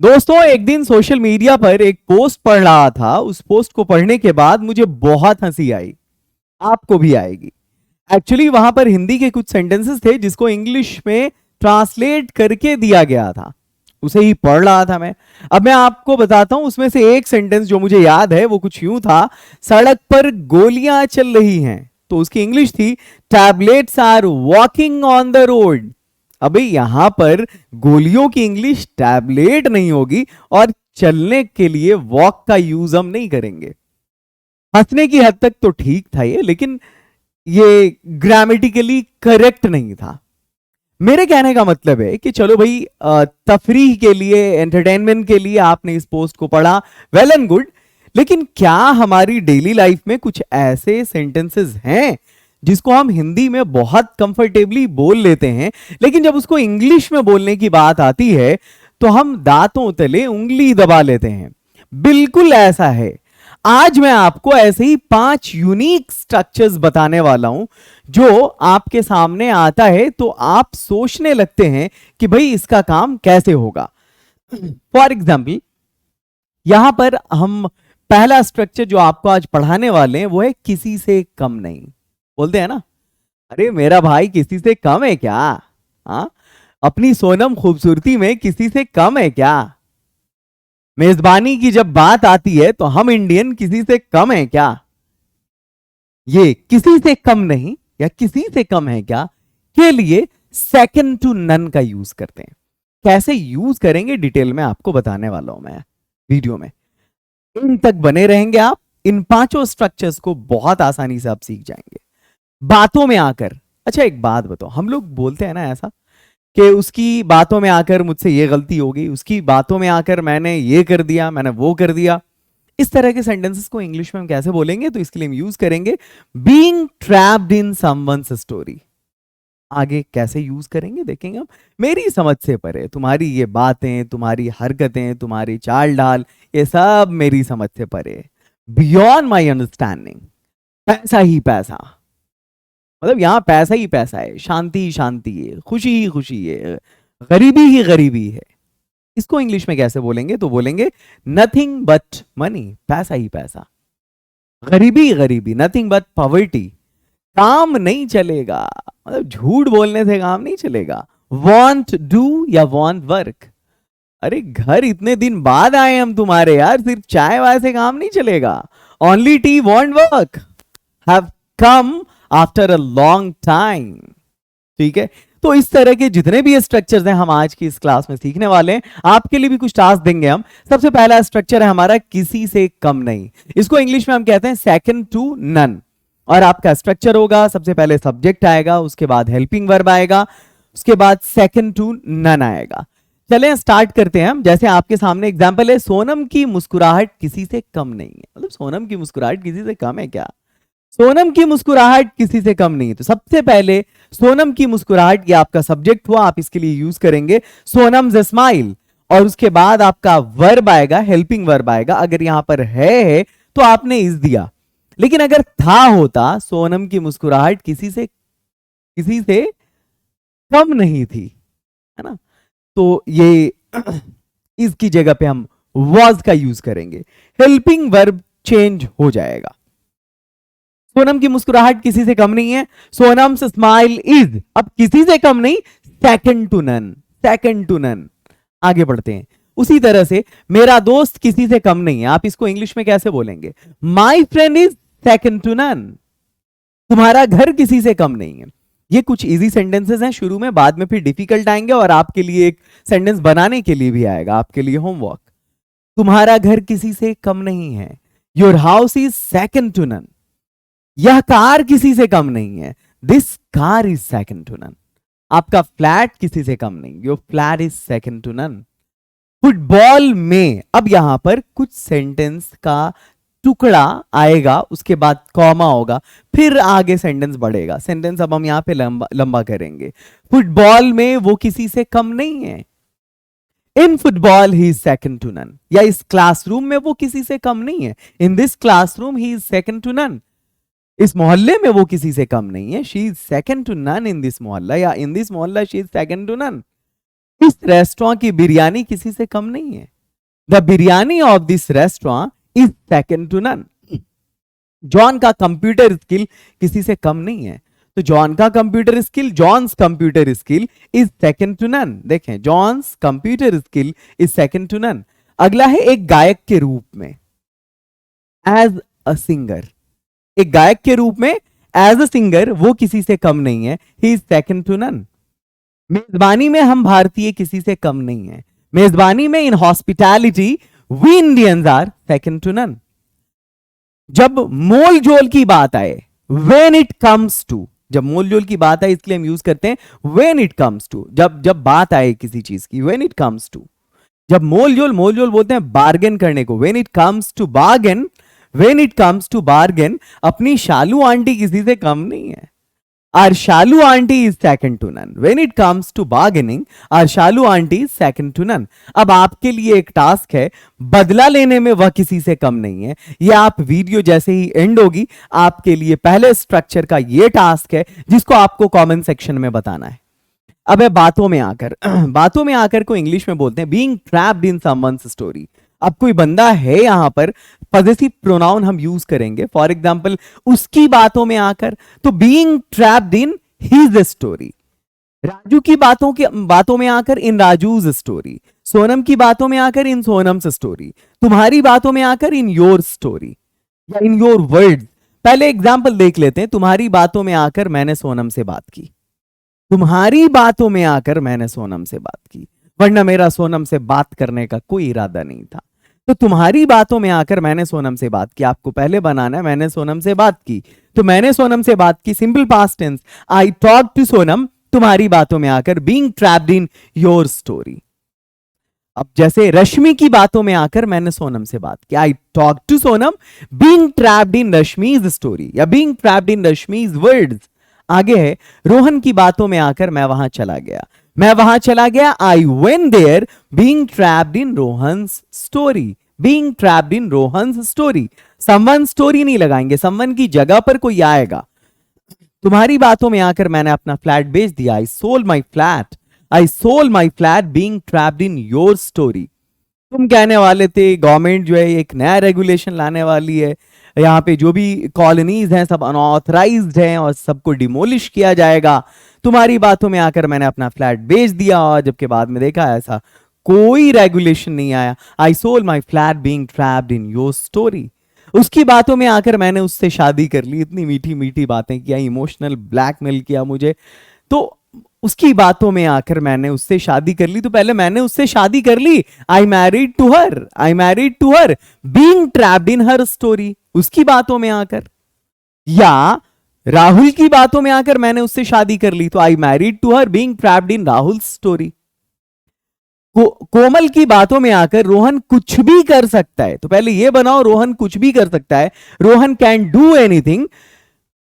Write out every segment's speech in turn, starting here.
दोस्तों, एक दिन सोशल मीडिया पर एक पोस्ट पढ़ रहा था। उस पोस्ट को पढ़ने के बाद मुझे बहुत हंसी आई। आपको भी आएगी। एक्चुअली वहां पर हिंदी के कुछ सेंटेंसेस थे जिसको इंग्लिश में ट्रांसलेट करके दिया गया था। उसे ही पढ़ रहा था मैं। अब मैं आपको बताता हूं, उसमें से एक सेंटेंस जो मुझे याद है वो कुछ यूं था। सड़क पर गोलियां चल रही हैं, तो उसकी इंग्लिश थी tablets are walking on the road. अबे यहां पर गोलियों की इंग्लिश टैबलेट नहीं होगी, और चलने के लिए वॉक का यूज हम नहीं करेंगे। हंसने की हद तक तो ठीक था ये, लेकिन ये ग्रामेटिकली करेक्ट नहीं था। मेरे कहने का मतलब है कि चलो भाई, तफरीह के लिए, एंटरटेनमेंट के लिए आपने इस पोस्ट को पढ़ा, वेल एंड गुड। लेकिन क्या हमारी डेली लाइफ में कुछ ऐसे सेंटेंसेस हैं जिसको हम हिंदी में बहुत कंफर्टेबली बोल लेते हैं, लेकिन जब उसको इंग्लिश में बोलने की बात आती है तो हम दांतों तले उंगली दबा लेते हैं? बिल्कुल ऐसा है। आज मैं आपको ऐसे ही 5 यूनिक स्ट्रक्चर्स बताने वाला हूं जो आपके सामने आता है तो आप सोचने लगते हैं कि भाई इसका काम कैसे होगा। फॉर एग्जाम्पल, यहां पर हम पहला स्ट्रक्चर जो आपको आज पढ़ाने वाले हैं वो है किसी से कम नहीं। बोलते हैं ना, अरे मेरा भाई किसी से कम है क्या? हाँ, अपनी सोनम खूबसूरती में किसी से कम है क्या? मेजबानी की जब बात आती है तो हम इंडियन किसी से कम है क्या? ये किसी से कम नहीं या किसी से कम है क्या के लिए सेकंड टू नन का यूज करते हैं। कैसे यूज करेंगे डिटेल में आपको बताने वाला हूं मैं वीडियो में। इन तक बने रहेंगे आप। इन पांचों स्ट्रक्चर्स को बहुत आसानी से आप सीख जाएंगे बातों में आकर। अच्छा, एक बात बताओ, हम लोग बोलते हैं ना ऐसा कि उसकी बातों में आकर मुझसे ये गलती हो गई, उसकी बातों में आकर मैंने ये कर दिया, मैंने वो कर दिया। इस तरह के सेंटेंसेस को इंग्लिश में हम कैसे बोलेंगे? तो इसके लिए हम यूज करेंगे being trapped in someone's story. आगे कैसे यूज करेंगे देखेंगे हम। मेरी समझ से परे तुम्हारी ये बातें, तुम्हारी हरकतें, तुम्हारी चाल ढाल, ये सब मेरी समझ से परे, बियॉन्ड माई अंडरस्टैंडिंग। पैसा ही पैसा, मतलब यहां पैसा ही पैसा है, शांति ही शांति है, खुशी ही खुशी है, गरीबी ही गरीबी है। इसको इंग्लिश में कैसे बोलेंगे? तो बोलेंगे नथिंग बट मनी, पैसा ही पैसा। गरीबी ही गरीबी, नथिंग बट पॉवर्टी। काम नहीं चलेगा, मतलब झूठ बोलने से काम नहीं चलेगा। वॉन्ट डू या वॉन्ट वर्क। अरे घर इतने दिन बाद आए हम तुम्हारे यार, सिर्फ चाय वाय से काम नहीं चलेगा। Only T want work, have come after a long time. ठीक है, तो इस तरह के जितने भी स्ट्रक्चर्स हैं हम आज की इस क्लास में सीखने वाले हैं। आपके लिए भी कुछ टास्क देंगे हम। सबसे पहला स्ट्रक्चर है हमारा किसी से कम नहीं। इसको इंग्लिश में हम कहते हैं सेकंड टू नन। और आपका स्ट्रक्चर होगा, सबसे पहले सब्जेक्ट आएगा, उसके बाद हेल्पिंग वर्ब आएगा, उसके बाद सेकंड टू नन आएगा। चलें स्टार्ट करते हैं हम। जैसे आपके सामने एग्जांपल है, सोनम की मुस्कुराहट किसी से कम नहीं है। मतलब सोनम की मुस्कुराहट किसी से कम है क्या? सोनम की मुस्कुराहट किसी से कम नहीं है। तो सबसे पहले सोनम की मुस्कुराहट, ये आपका सब्जेक्ट हुआ, आप इसके लिए यूज करेंगे सोनम्स स्माइल। और उसके बाद आपका वर्ब आएगा, हेल्पिंग वर्ब आएगा। अगर यहां पर है तो आपने इस दिया, लेकिन अगर था होता सोनम की मुस्कुराहट किसी से कम नहीं थी, है ना, तो ये इसकी जगह पे हम was का यूज करेंगे, हेल्पिंग वर्ब चेंज हो जाएगा। सोनम की मुस्कुराहट किसी से कम नहीं है, सोनम स्माइल इज, अब किसी से कम नहीं, second to none, second to none. आगे बढ़ते हैं। उसी तरह से मेरा दोस्त किसी से कम नहीं है, आप इसको इंग्लिश में कैसे बोलेंगे? My friend is second to none. तुम्हारा घर किसी से कम नहीं है। ये कुछ इजी सेंटेंसेस हैं शुरू में, बाद में फिर डिफिकल्ट आएंगे और आपके लिए एक सेंटेंस बनाने के लिए भी आएगा, आपके लिए होमवर्क। तुम्हारा घर किसी से कम नहीं है, your house is second to none. यह कार किसी से कम नहीं है, this car is second to none. आपका फ्लैट किसी से कम नहीं, your flat is second to none. Football में, अब यहां पर कुछ सेंटेंस का टुकड़ा आएगा, उसके बाद कॉमा होगा, फिर आगे सेंटेंस बढ़ेगा। सेंटेंस अब हम यहां पे लंबा करेंगे। फुटबॉल में वो किसी से कम नहीं है, in football he is second to none. या इस क्लासरूम में वो किसी से कम नहीं है, in this classroom he is second to none. इस मोहल्ले में वो किसी से कम नहीं है, she is second to none in this mohalla, या in this mohalla she is second to none. इस रेस्टोरेंट की बिरयानी किसी से कम नहीं है। The biryani of this restaurant is second to none. John का कंप्यूटर स्किल किसी से कम नहीं है, तो जॉन का computer skill, Johns computer skill is second to none. देखें, John's computer skill is second to none. अगला है एक गायक के रूप में, एज अ सिंगर। एक गायक के रूप में एज अ सिंगर वो किसी से कम नहीं है, he is second to none. मेजबानी में हम भारतीय किसी से कम नहीं है। मेजबानी में, in hospitality we Indians are second to none. जब मोल जोल की बात आए, व्हेन इट कम्स टू, जब मोल जोल की बात आए इसलिए हम यूज करते हैं व्हेन इट कम्स टू, जब बात आए किसी चीज की, व्हेन इट कम्स टू। जब मोल जोल बोलते हैं बार्गेन करने को, when it comes to bargain, when it comes to bargain, अपनी शालू आंटी किसी से कम नहीं है। Our Shalu aunty is second to none. When it comes to bargaining, our Shalu aunty is second to none. अब आपके लिए एक टास्क है, बदला लेने में वह किसी से कम नहीं है। ये आप वीडियो जैसे ही एंड होगी, आपके लिए पहले स्ट्रक्चर का ये टास्क है जिसको आपको कमेंट सेक्शन में बताना है। अब है बातों में आकर। बातों में आकर को इंग्लिश में बोलते हैं being trapped in someone's story. अब कोई बंदा है यहां पर, पॉजेसिव प्रोनाउन हम यूज करेंगे, फॉर एग्जांपल उसकी बातों में आकर, तो being trapped in his story. Raju की बातों में आकर इन राजूज स्टोरी। सोनम की बातों में आकर इन सोनम्स स्टोरी। तुम्हारी बातों में आकर इन योर स्टोरी या इन योर वर्ड्स। पहले एग्जांपल देख लेते हैं। तुम्हारी बातों में आकर मैंने सोनम से बात की। तुम्हारी बातों में आकर मैंने सोनम से बात की, वरना मेरा सोनम से बात करने का कोई इरादा नहीं था। तो तुम्हारी बातों में आकर मैंने सोनम से बात की, आपको पहले बनाना है मैंने सोनम से बात की। तो मैंने सोनम से बात की, simple past tense, I talk to Sonam. तुम्हारी बातों में आकर being trapped in your story. अब जैसे रश्मि की बातों में आकर मैंने सोनम से बात की, I talk to Sonam being trapped in Rashmi's story या being trapped in Rashmi's words. आगे है रोहन की बातों में आकर मैं वहां चला गया। मैं वहां चला गया, I went there being trapped in Rohan's story. Being trapped in Rohan's story. Someone story नहीं लगाएंगे, समवन की जगह पर कोई आएगा। तुम्हारी बातों में आकर मैंने अपना फ्लैट बेच दिया, I sold my flat. I sold my flat being trapped in your story. तुम कहने वाले थे गवर्नमेंट जो है एक नया रेगुलेशन लाने वाली है, यहाँ पे जो भी कॉलोनीज हैं सब अनऑथराइज्ड हैं और सबको डिमोलिश किया जाएगा। तुम्हारी बातों में आकर मैंने अपना फ्लैट बेच दिया, और जबकि बाद में देखा ऐसा कोई रेगुलेशन नहीं आया। I sold my flat being trapped in your story. उसकी बातों में आकर मैंने उससे शादी कर ली। इतनी मीठी मीठी बातें किया, इमोशनल ब्लैकमेल किया मुझे। तो उसकी बातों में आकर मैंने उससे शादी कर ली। तो पहले मैंने उससे शादी कर ली, I married to her. I married to her being trapped in her story. उसकी बातों में आकर, या राहुल की बातों में आकर मैंने उससे शादी कर ली, तो I married to her being trapped in Rahul story. Komal की बातों में आकर रोहन कुछ भी कर सकता है। तो पहले यह बनाओ, रोहन कुछ भी कर सकता है, रोहन कैन डू एनीथिंग।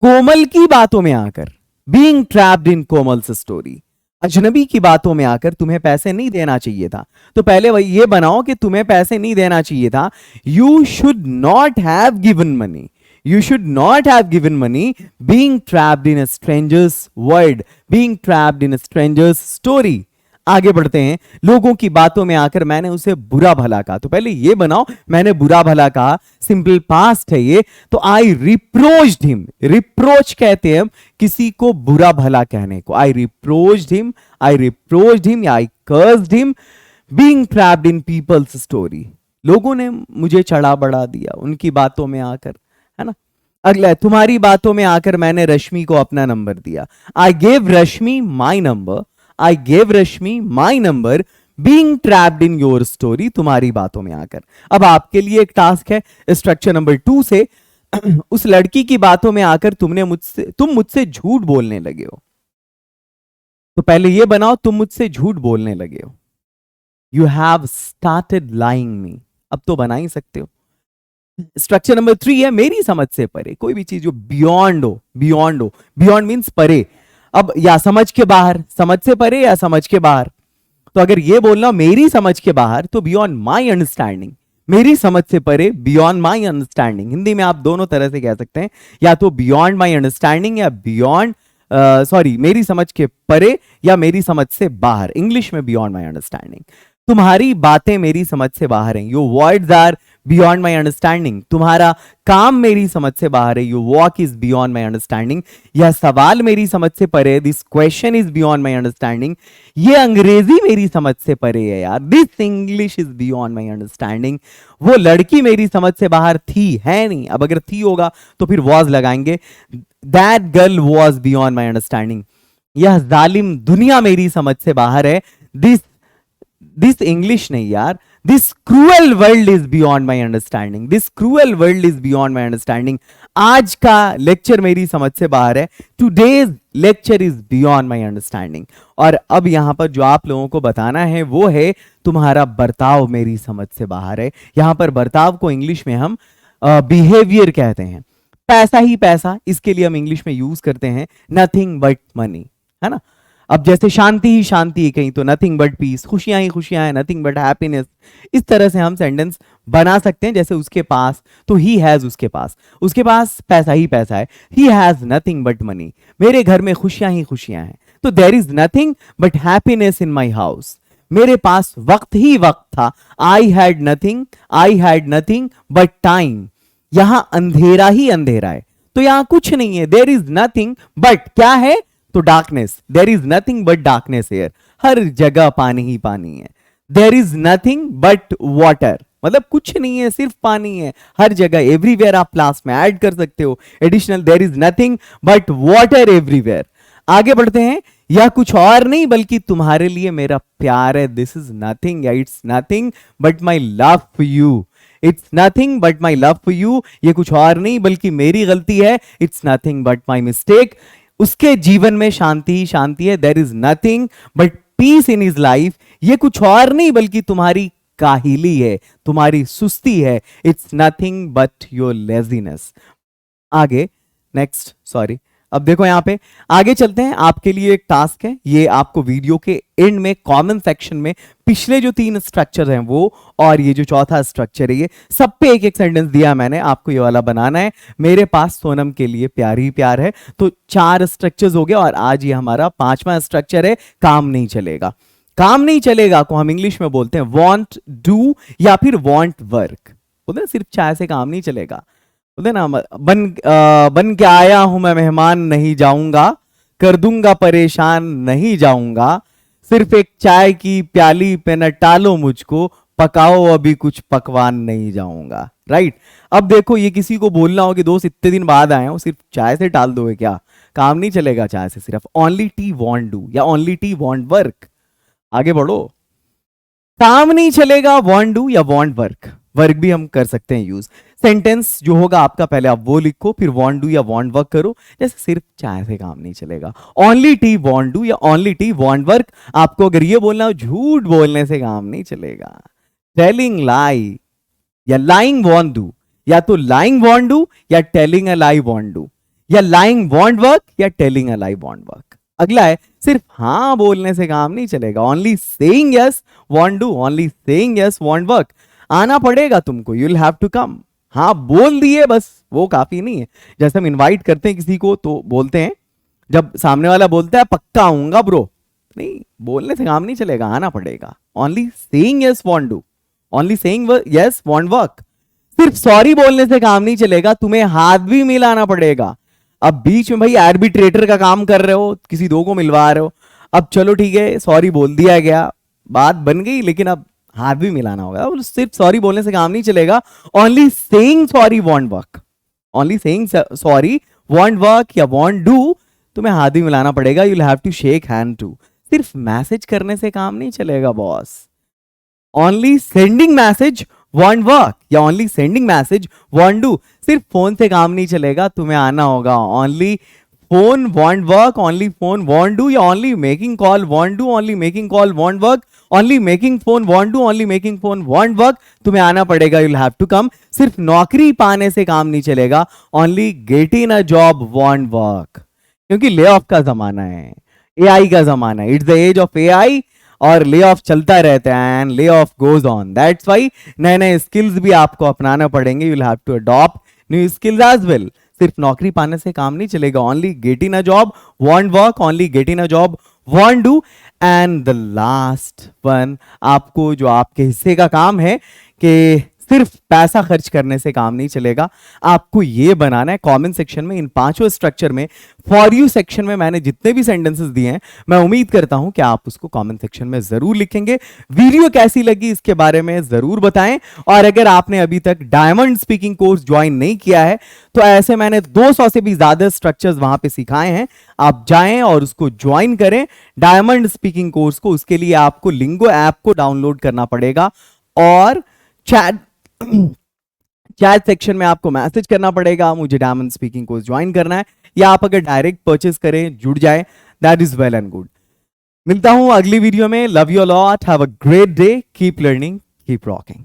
कोमल की बातों में आकर बीइंग ट्रैप्ड इन कोमल्स स्टोरी। अजनबी की बातों में आकर तुम्हें पैसे नहीं देना चाहिए था। तो पहले वही ये बनाओ कि तुम्हें पैसे नहीं देना चाहिए था। You should not have given money. You should not have given money being trapped in a strangers word, being trapped in a strangers story. आगे बढ़ते हैं। लोगों की बातों में आकर मैंने उसे बुरा भला कहा। तो पहले ये बनाओ, मैंने बुरा भला कहा, सिंपल पास्ट है ये। तो आई रिप्रोच्ड हिम। रिप्रोच कहते हैं किसी को बुरा भला कहने को। आई रिप्रोच्ड हिम, आई रिप्रोच्ड हिम या I cursed him being trapped in people's story. लोगों ने मुझे चढ़ा बढ़ा दिया उनकी बातों में आकर, है ना। अगला, तुम्हारी बातों में आकर मैंने रश्मि को अपना नंबर दिया। I gave Rashmi my number. I gave Rashmi my number being trapped in your story। तुम्हारी बातों में आकर। अब आपके लिए एक टास्क है स्ट्रक्चर नंबर 2 से। उस लड़की की बातों में आकर तुम मुझसे झूठ बोलने लगे हो। तो पहले ये बनाओ, तुम मुझसे झूठ बोलने लगे हो। You have started lying me। अब तो बना ही सकते हो। स्ट्रक्चर नंबर 3 है मेरी समझ से परे। कोई भी चीज जो बियॉन्ड हो, बियॉन्ड हो, बियॉन्ड मीन्स परे। अब या समझ के बाहर, समझ से परे या समझ के बाहर। तो अगर ये बोलना मेरी समझ के बाहर, तो बियॉन्ड माई अंडरस्टैंडिंग। मेरी समझ से परे, बियॉन्ड माई अंडरस्टैंडिंग। हिंदी में आप दोनों तरह से कह सकते हैं, या तो बियॉन्ड माई अंडरस्टैंडिंग या बियॉन्ड सॉरी मेरी समझ के परे या मेरी समझ से बाहर, इंग्लिश में बियॉन्ड माई अंडरस्टैंडिंग। तुम्हारी बातें मेरी समझ से बाहर हैं, your words are beyond my understanding. तुम्हारा काम मेरी समझ से बाहर है, your walk is beyond my understanding. यह सवाल मेरी समझ से परे, this question is beyond my understanding. ये अंग्रेजी मेरी समझ से परे है यार, this English is beyond my understanding. वो लड़की मेरी समझ से बाहर थी, है नहीं, अब अगर थी होगा तो फिर वॉज लगाएंगे। That girl was beyond my understanding. यह जालिम दुनिया मेरी समझ से बाहर है, दिस इंग्लिश नहीं यार, this cruel world is beyond my understanding, this cruel world is beyond my understanding. आज का लेक्चर मेरी समझ से बाहर है, today's lecture is beyond my understanding. और अब यहां पर जो आप लोगों को बताना है वो है तुम्हारा बर्ताव मेरी समझ से बाहर है। यहां पर बर्ताव को इंग्लिश में हम बिहेवियर कहते हैं। पैसा ही पैसा, इसके लिए हम इंग्लिश में यूज करते हैं नथिंग बट मनी, है ना। अब जैसे शांति ही शांति है कहीं तो नथिंग बट पीस, खुशियां ही खुशियां हैं नथिंग बट हैप्पीनेस। इस तरह से हम सेंटेंस बना सकते हैं। जैसे उसके पास, तो ही हैज, उसके पास पैसा ही पैसा है, he has nothing but money. मेरे घर में खुशियां ही खुशियां हैं, तो there is nothing but happiness in my house. मेरे पास वक्त ही वक्त था, I had nothing but time. यहां अंधेरा ही अंधेरा है, तो यहां कुछ नहीं है, देयर इज नथिंग बट क्या है, तो darkness, there is nothing but darkness here. हर जगह पानी ही पानी है। There is nothing but water, मतलब कुछ नहीं है, सिर्फ पानी है हर जगह, एवरीवेयर आप क्लास में ऐड कर सकते हो additional, there is nothing but water everywhere. आगे बढ़ते हैं, यह कुछ और नहीं बल्कि तुम्हारे लिए मेरा प्यार है, this is nothing, it's nothing but my love for you, it's nothing but my love for you. ये कुछ और नहीं बल्कि मेरी गलती है, it's nothing but my mistake. उसके जीवन में शांति ही शांति है, there is nothing but peace in his life. ये कुछ और नहीं बल्कि तुम्हारी काहिली है, तुम्हारी सुस्ती है, it's nothing but your laziness. आगे नेक्स्ट, सॉरी, अब देखो यहां पे आगे चलते हैं। आपके लिए एक टास्क है, ये आपको वीडियो के एंड में कमेंट सेक्शन में पिछले जो 3 स्ट्रक्चर हैं वो और ये जो चौथा स्ट्रक्चर है, ये सब पे एक एक सेंटेंस दिया मैंने, आपको ये वाला बनाना है। मेरे पास सोनम के लिए प्यार ही प्यार है। तो 4 स्ट्रक्चर्स हो गए और आज ये हमारा 5वां स्ट्रक्चर है, काम नहीं चलेगा। काम नहीं चलेगा को हम इंग्लिश में बोलते हैं वॉन्ट डू या फिर वॉन्ट वर्क। बोलते हैं सिर्फ चाय से काम नहीं चलेगा, बोलते ना बन के आया हूं मैं मेहमान नहीं जाऊंगा, कर दूंगा परेशान नहीं जाऊंगा, सिर्फ एक चाय की प्याली पे न टालो मुझको, पकाओ अभी कुछ पकवान नहीं जाऊंगा। राइट, अब देखो ये किसी को बोलना हो कि दोस्त इतने दिन बाद आए हो, सिर्फ चाय से टाल दोगे क्या, काम नहीं चलेगा चाय से सिर्फ। ओनली टी वॉन्ट डू या ओनली टी वॉन्ट वर्क। आगे बढ़ो, काम नहीं चलेगा वॉन्ट डू या वॉन्ट वर्क, वर्क भी हम कर सकते हैं यूज। सेंटेंस जो होगा आपका पहले आप वो लिखो, फिर वॉन्ट डू या वॉन्ट वर्क करो। जैसे सिर्फ चाय से काम नहीं चलेगा, ओनली टी वॉन्ट डू या ओनली टी वॉन्ट वर्क। आपको अगर ये बोलना हो झूठ बोलने से काम नहीं चलेगा, टेलिंग लाई या लाइंग वॉन्ट डू, या तो लाइंग वॉन्ट डू या telling a lie won't do, या लाइंग वॉन्ट वर्क या telling a lie won't work. अगला है सिर्फ हाँ बोलने से काम नहीं चलेगा, only saying yes won't do, only saying yes won't work. आना पड़ेगा तुमको, you will have to come. हाँ बोल दिए बस वो काफी नहीं है। जैसे हम इनवाइट करते हैं किसी को तो बोलते हैं, जब सामने वाला बोलता है पक्का आऊंगा ब्रो, नहीं, बोलने से काम नहीं चलेगा, आना पड़ेगा। Only saying yes won't do, only saying yes won't work. सिर्फ सॉरी बोलने से काम नहीं चलेगा, तुम्हें हाथ भी मिलाना पड़ेगा। अब बीच में भाई आर्बिट्रेटर का काम कर रहे हो, किसी दो को मिलवा रहे हो, अब चलो ठीक है सॉरी बोल दिया गया, बात बन गई, लेकिन अब हाथ भी मिलाना होगा। सिर्फ सॉरी बोलने से काम नहीं चलेगा, only saying sorry won't work, only saying sorry won't work या वॉन्ट डू, तुम्हें हाथ भी मिलाना पड़ेगा, you will have to shake hand too. सिर्फ मैसेज करने से काम नहीं चलेगा boss, only sending message won't work या only sending message won't do. सिर्फ फोन से काम नहीं चलेगा, तुम्हें आना होगा, only phone won't work, only phone won't do, या only making call want do, only making call won't work, only making phone won't do, only making phone won't work. तुम्हें आना पड़ेगा, you will have to come. सिर्फ नौकरी पाने से काम नहीं चलेगा, only getting a job won't work, क्योंकि ले ऑफ का जमाना है, एआई का जमाना है, it's the age of AI और ले ऑफ चलता रहता है and lay off goes on. That's why नए नए स्किल्स भी आपको अपनाना पड़ेंगे, you will have to adopt new skills as well. सिर्फ नौकरी पाने से काम नहीं चलेगा. Only get in a job won't work, only get in a job won't do. And the last one, आपको जो आपके हिस्से का काम है कि सिर्फ पैसा खर्च करने से काम नहीं चलेगा. आपको ये बनाना है कमेंट सेक्शन में, इन पांचों स्ट्रक्चर में, फॉर यू सेक्शन में मैंने जितने भी सेंटेंसेस दिए हैं, मैं उम्मीद करता हूं कि आप उसको कमेंट सेक्शन में जरूर लिखेंगे. वीडियो कैसी लगी इसके बारे में जरूर बताएं. और अगर आपने अभी तक डायमंड स्पीकिंग कोर्स ज्वाइन नहीं किया है तो ऐसे मैंने 200 से भी ज्यादा स्ट्रक्चर्स वहां पे सिखाए हैं. आप जाएं और उसको ज्वाइन करें डायमंड स्पीकिंग कोर्स को. उसके लिए आपको लिंगो ऐप को डाउनलोड करना पड़ेगा और चैट सेक्शन में आपको मैसेज करना पड़ेगा, मुझे डायमंड स्पीकिंग कोर्स ज्वाइन करना है. या आप अगर डायरेक्ट परचेस करें, जुड़ जाए, that is well and good. मिलता हूं अगली वीडियो में. Love you lot, have a great day, keep learning, keep rocking.